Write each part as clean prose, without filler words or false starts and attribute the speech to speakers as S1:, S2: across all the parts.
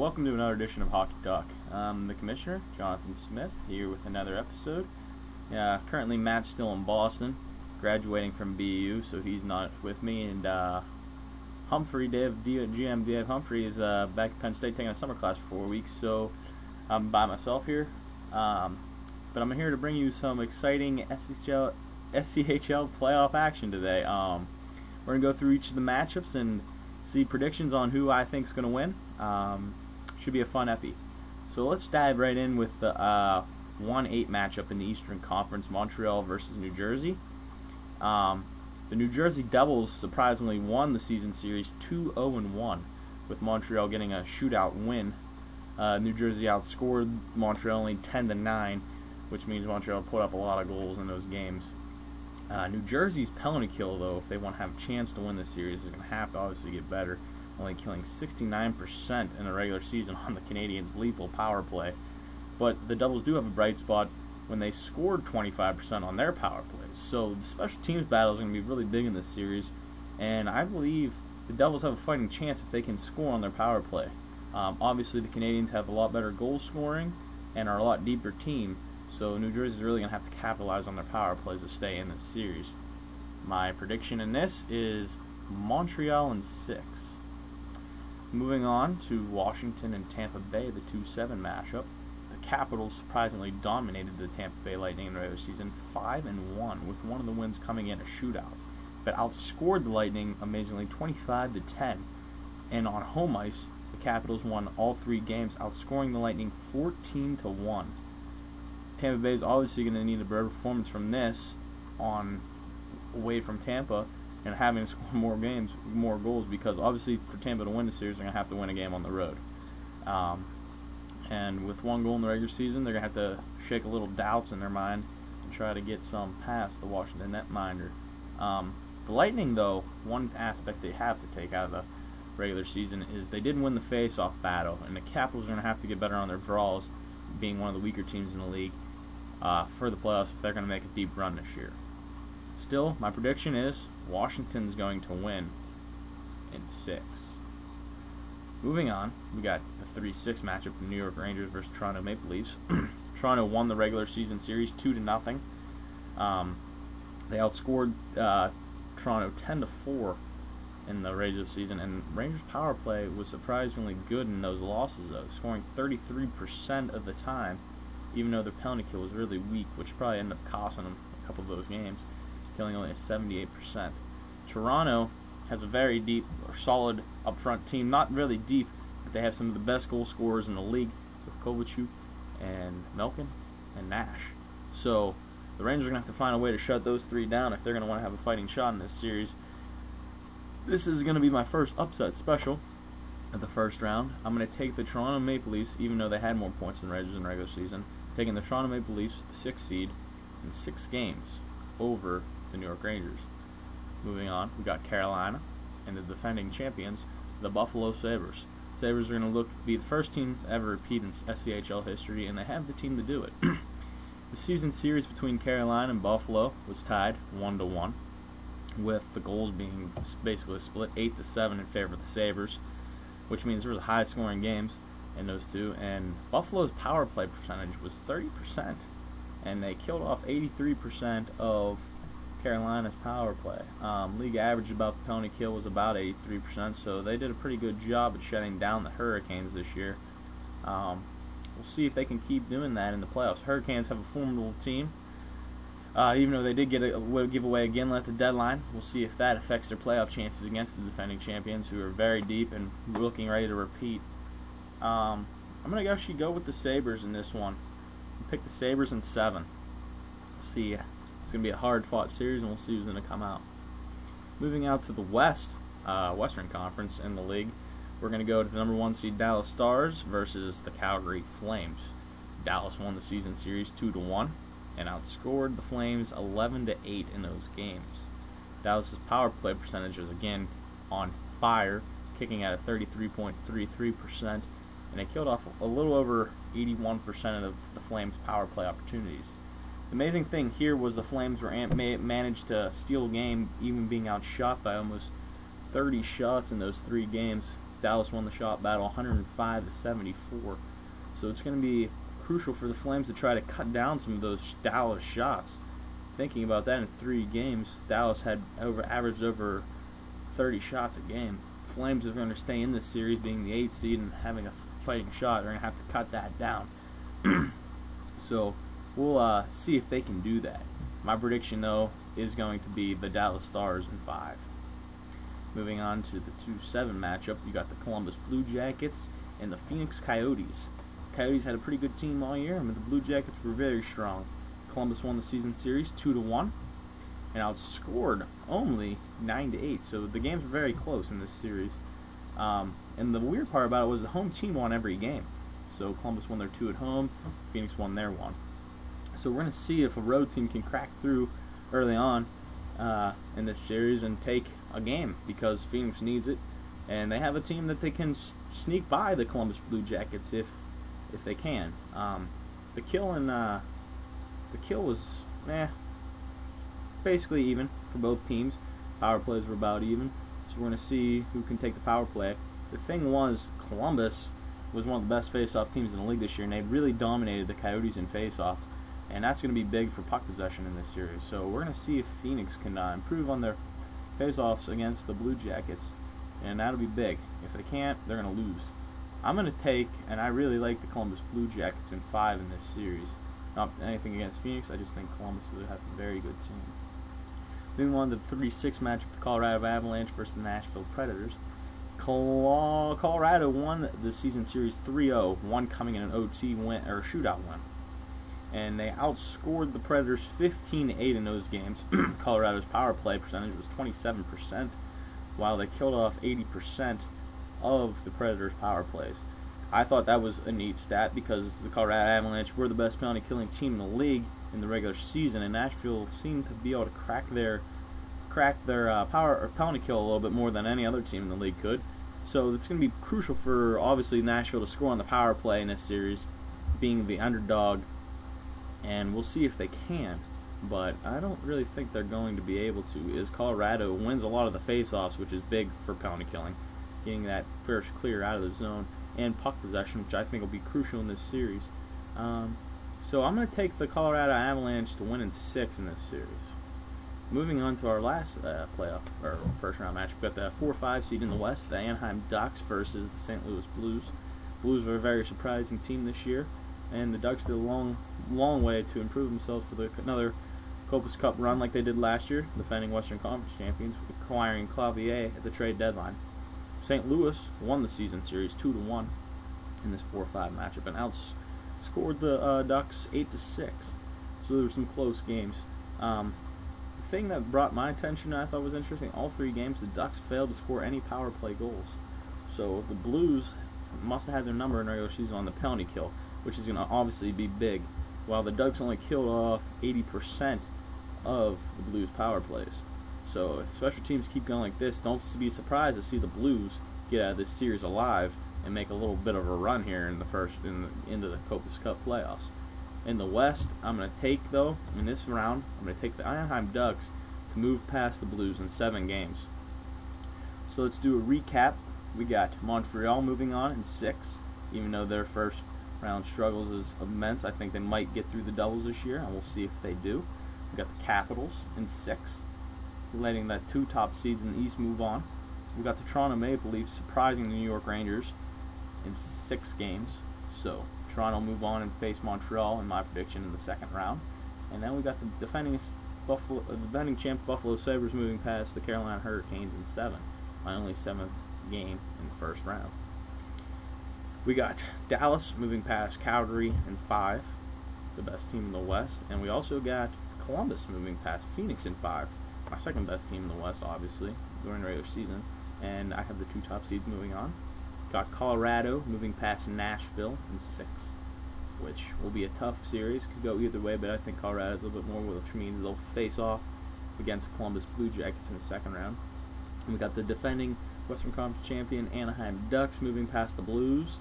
S1: Welcome to another edition of Hockey Talk. I'm the Commissioner, Jonathan Smith, here with another episode. Currently, Matt's still in Boston, graduating from BU, so he's not with me. And Humphrey, GM Dave Humphrey, is back at Penn State taking a summer class for 4 weeks, so I'm by myself here. But I'm here to bring you some exciting SCHL playoff action today. We're going to go through each of the matchups and see predictions on who I think is going to win. Should be a fun epi. So let's dive right in with the 1-8 matchup in the Eastern Conference, Montreal versus New Jersey. The New Jersey Devils surprisingly won the season series 2-0-1, with Montreal getting a shootout win. New Jersey outscored Montreal only 10-9, which means Montreal put up a lot of goals in those games. New Jersey's penalty kill, though, if they want to have a chance to win this series, is going to have to obviously get better, only killing 69% in the regular season on the Canadiens' lethal power play. But the Devils do have a bright spot when they scored 25% on their power plays. So the special teams battle is going to be really big in this series, and I believe the Devils have a fighting chance if they can score on their power play. Obviously, the Canadiens have a lot better goal scoring and are a lot deeper team, so New Jersey is really going to have to capitalize on their power plays to stay in this series. My prediction in this is Montreal in 6. Moving on to Washington and Tampa Bay, the 2-7 matchup. The Capitals surprisingly dominated the Tampa Bay Lightning in the regular season 5-1, with one of the wins coming in a shootout, but outscored the Lightning amazingly 25-10. And on home ice, the Capitals won all 3 games, outscoring the Lightning 14-1. Tampa Bay is obviously going to need a better performance from this away from Tampa and having to score more goals, because obviously for Tampa to win the series, they're going to have to win a game on the road. And with 1 goal in the regular season, they're going to have to shake a little doubts in their mind and try to get some past the Washington netminder. The Lightning, though, one aspect they have to take out of the regular season is they did win the face-off battle, and the Capitals are going to have to get better on their draws, being one of the weaker teams in the league, for the playoffs if they're going to make a deep run this year. Still, my prediction is Washington's going to win in 6. Moving on, we got the 3-6 matchup, the New York Rangers versus Toronto Maple Leafs. Toronto won the regular season series 2-0. They outscored Toronto 10-4 in the regular season, and Rangers' power play was surprisingly good in those losses, though, scoring 33% of the time, even though their penalty kill was really weak, which probably ended up costing them a couple of those games, killing only at 78%. Toronto has a very deep or solid up-front team, not really deep, but they have some of the best goal scorers in the league with Kovalchuk and Malkin and Nash. So the Rangers are going to have to find a way to shut those 3 down if they're going to want to have a fighting shot in this series. This is going to be my first upset special of the first round. I'm going to take the Toronto Maple Leafs, even though they had more points than the Rangers in the regular season, taking the Toronto Maple Leafs, the 6th seed, in 6 games over the New York Rangers. Moving on, we got Carolina and the defending champions, the Buffalo Sabres. Sabres are going to be the first team to ever repeat in SCHL history, and they have the team to do it. The season series between Carolina and Buffalo was tied 1-1, with the goals being basically split 8-7 in favor of the Sabres, which means there was high-scoring games in those two. And Buffalo's power play percentage was 30%, and they killed off 83% of Carolina's power play. League average about the penalty kill was about 83%, so they did a pretty good job at shutting down the Hurricanes this year. We'll see if they can keep doing that in the playoffs. Hurricanes have a formidable team. Even though they did get a giveaway again at the deadline, we'll see if that affects their playoff chances against the defending champions, who are very deep and looking ready to repeat. I'm going to actually go with the Sabres in this one. I'll pick the Sabres in 7. We'll see. It's going to be a hard-fought series, and we'll see who's going to come out. Moving out to the Western Conference in the league, we're going to go to the number 1 seed Dallas Stars versus the Calgary Flames. Dallas won the season series 2-1. And outscored the Flames 11-8 in those games. Dallas's power play percentage is again on fire, kicking at a 33.33%, and they killed off a little over 81% of the Flames' power play opportunities. The amazing thing here was the Flames managed to steal a game, even being outshot by almost 30 shots in those 3 games Dallas won the shot battle 105-74. So it's going to be crucial for the Flames to try to cut down some of those Dallas shots. Thinking about that, in 3 games, Dallas had averaged over 30 shots a game. Flames are going to stay in this series, being the 8th seed and having a fighting shot. They're going to have to cut that down. So we'll see if they can do that. My prediction, though, is going to be the Dallas Stars in 5. Moving on to the 2-7 matchup, you got the Columbus Blue Jackets and the Phoenix Coyotes. Coyotes had a pretty good team all year, but the Blue Jackets were very strong. Columbus won the season series 2-1 and outscored only 9-8. So the games were very close in this series. And the weird part about it was the home team won every game. So Columbus won their 2 at home, Phoenix won their 1. So we're going to see if a road team can crack through early on in this series and take a game, because Phoenix needs it, and they have a team that they can sneak by the Columbus Blue Jackets if they can. The kill was basically even for both teams. Power plays were about even, so we're going to see who can take the power play. The thing was, Columbus was one of the best face-off teams in the league this year, and they really dominated the Coyotes in face-offs, and that's going to be big for puck possession in this series. So we're going to see if Phoenix can improve on their face-offs against the Blue Jackets, and that'll be big. If they can't, they're going to lose. I'm going to take, and I really like the Columbus Blue Jackets in 5 in this series. Not anything against Phoenix, I just think Columbus will have a very good team. Moving on to the 3-6 matchup, the Colorado Avalanche versus the Nashville Predators. Colorado won the season series 3-0, one coming in an OT win, or shootout win. And they outscored the Predators 15-8 in those games. Colorado's power play percentage was 27%, while they killed off 80% of the Predators' power plays. I thought that was a neat stat, because the Colorado Avalanche were the best penalty killing team in the league in the regular season, and Nashville seemed to be able to crack their power or penalty kill a little bit more than any other team in the league could. So it's going to be crucial for, obviously, Nashville to score on the power play in this series, being the underdog, and we'll see if they can. But I don't really think they're going to be able to, as Colorado wins a lot of the face-offs, which is big for penalty killing, getting that first clear out of the zone, and puck possession, which I think will be crucial in this series. So I'm going to take the Colorado Avalanche to win in 6 in this series. Moving on to our last playoff, or first round match, we've got the 4-5 seed in the West, the Anaheim Ducks versus the St. Louis Blues. Blues were a very surprising team this year, and the Ducks did a long way to improve themselves for another Copus Cup run like they did last year, defending Western Conference champions, acquiring Clavier at the trade deadline. St. Louis won the season series 2-1 in this 4-5 matchup and outscored the Ducks 8-6. So there were some close games. The thing that brought my attention, I thought was interesting, all 3 games the Ducks failed to score any power play goals. So the Blues must have had their number in regular season on the penalty kill, which is going to obviously be big, while the Ducks only killed off 80% of the Blues power plays. So if special teams keep going like this, don't be surprised to see the Blues get out of this series alive and make a little bit of a run here in into the Copus Cup playoffs. In the West, I'm going to take, though, in this round, I'm going to take the Anaheim Ducks to move past the Blues in 7 games. So let's do a recap. We got Montreal moving on in 6, even though their first round struggles is immense. I think they might get through the doubles this year, and we'll see if they do. We got the Capitals in 6, letting the 2 top seeds in the East move on. We got the Toronto Maple Leafs surprising the New York Rangers in 6 games. So Toronto move on and face Montreal in my prediction in the 2nd round. And then we got the defending champ Buffalo Sabres moving past the Carolina Hurricanes in 7, my only 7th game in the 1st round. We got Dallas moving past Calgary in 5, the best team in the West, and we also got Columbus moving past Phoenix in 5, my 2nd best team in the West, obviously, during the regular season, and I have the 2 top seeds moving on. Got Colorado moving past Nashville in 6, which will be a tough series. Could go either way, but I think Colorado's a little bit more, which means they'll face off against Columbus Blue Jackets in the 2nd round. And we got the defending Western Conference champion Anaheim Ducks moving past the Blues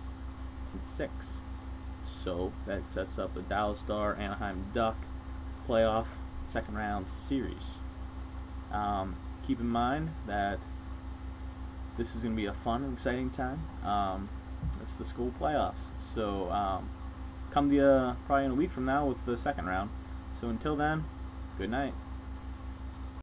S1: in 6. So that sets up the Dallas Star Anaheim Duck playoff 2nd round series. Keep in mind that this is going to be a fun and exciting time. It's the school playoffs. So come to you probably in a week from now with the second round. So until then, good night.